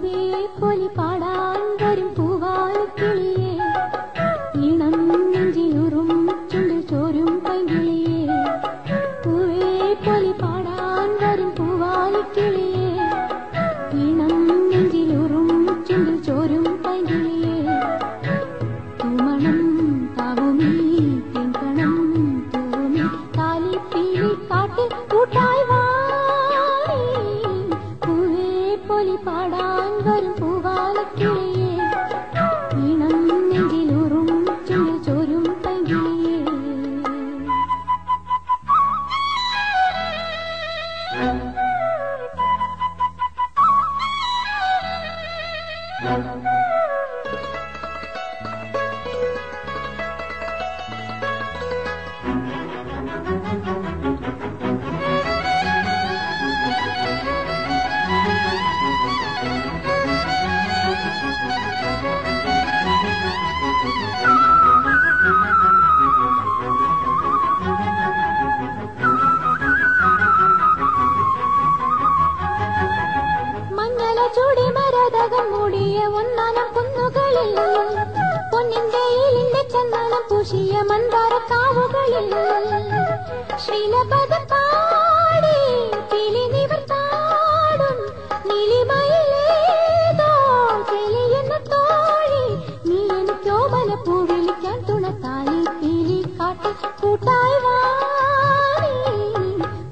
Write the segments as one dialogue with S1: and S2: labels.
S1: പൂവേ പൊലി പാടാൻ വരും പൂവാലിക്കിളിയേ, ഈണം നെഞ്ചിലുറും ചുണ്ടിൽ ചോരും പൈങ്കിളിയേ. പൂവേ പൊലി പാടാൻ വരും പൂവാലിക്കിളിയേ, ഈണം നെഞ്ചിലുറും ചുണ്ടിൽ ചോരും പൈങ്കിളിയേ. തൂമണം താവുമീ തെങ്കണം തൂമി താലിപ്പീലി കാട്ടിൽ കൂട്ടായി വാടി. പൂവേ പൊലി പാടാൻ വരും പൂവാലിക്കിളിയേ, ഈണം നെഞ്ചിലുറും ചുണ്ടിൽ ചോരും പൈങ്കിളിയേ. ചൂടി മരതകം മൂടിയ ഒന്നാനം കുന്നുകളിൽ, പൊന്നിന്റെ ഈലിന്റെ ചന്ദനം പൂശിയ മന്ദാരക്കാവുകളിൽ, ശ്രീലപദം പാടി കിളി നിവർത്താടും നീലിമയിലേതോ ചെളിയെന്ന തോഴി. നീ എനിക്കോമന പൂവിളിക്കാൻ തുണത്താലി പീലി കാട്ടി കൂട്ടായി വാടി.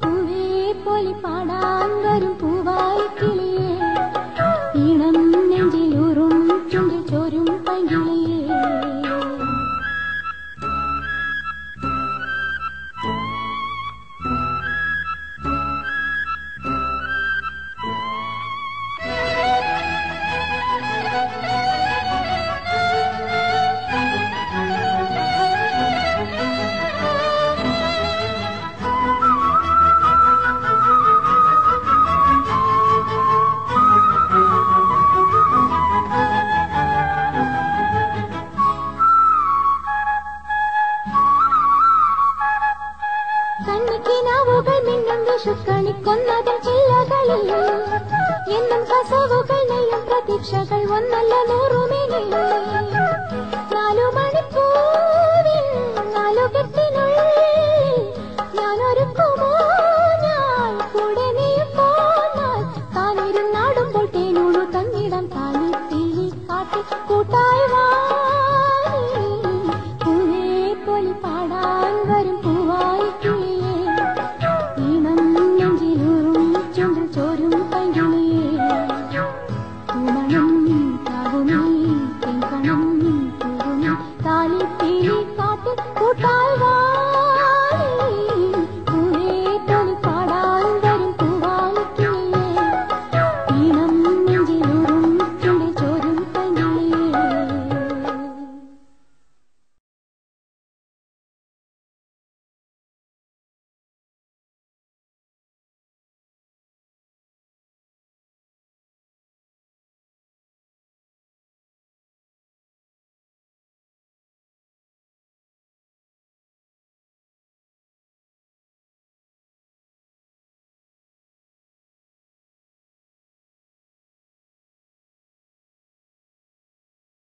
S1: പൂവേ പൊലി പാടാൻ വരും പൂവാലിക്കിളിയേ, ഈണം നെഞ്ചിലൂറും ചുണ്ടിൽ ചോരും പൈങ്കിളിയേ. കണ്ണിക്കിനാവുകൾ മിന്നും വിഷുക്കണിക്കൊന്നതിൽ ചില്ലകളിൽ, എന്നും കസവുകൾ നെയ്യും പ്രതീക്ഷകൾ ഒന്നല്ല നൂറുമെനിൽ. 4 മണിപ്പൂവിൽ 4 കെട്ടിനുള്ളിൽ ഞാനൊരുക്കുമോ ഞാൻ കൂടെ നീയും പോന്നാൽ, താനിരുന്നാടുമ്പോൾ തേനൂടു തന്നിടം താലി പീലി കാട്ടി കൂട്ടായി